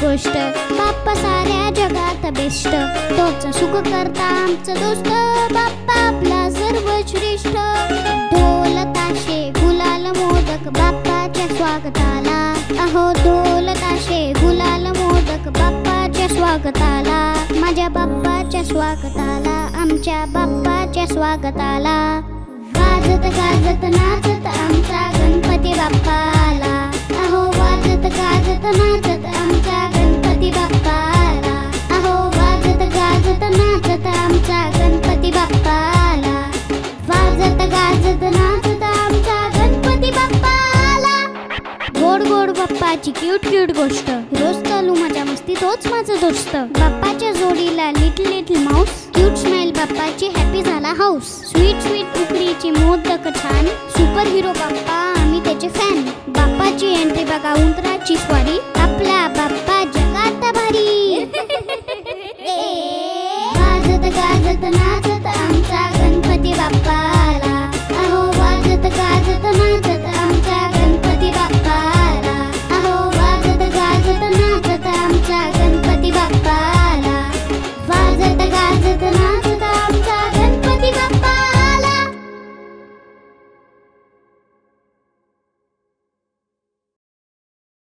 गोष्ट, बाप्पा साऱ्या जगात बेस्ट, तोच सुख करता आमचं दोस्त, बाप्पा आपला सर्वश्रेष्ठ. ढोल ताशे गुलाल मोदक बाप्पाच्या स्वागताला, अहो ढोल ताशे गुलाल मोदक बाप्पाच्या स्वागताला, माझ्या बाप्पाच्या स्वागताला, आमच्या बाप्पाच्या स्वागताला. वाजत गाजत नाचत आमचा गणपती बाप्पा आला, अहो वाजत गाजत नाचत आमचा गणपती बाप्पा आला, अहो वाजत गाजत नाचत आमचा गणपती बाप्पा आला, वाजत गाजत नाचत आमचा गणपती बाप्पा आला. गोड गोड बाप्पाची क्यूट क्यूट गोष्ट, रोज चालू माझ्या मस्ती तोच माझा दोस्त, बाप्पाच्या जोडीला little little Mouse, cute smile बाप्पाची हॅपी झाला हाऊस. स्वीट स्वीट उकडीची मोदक छान, सुपर हिरो बाप्पा आम्ही त्याचे फॅन, बाप्पाची एंट्री बघा उंदराची स्वारी.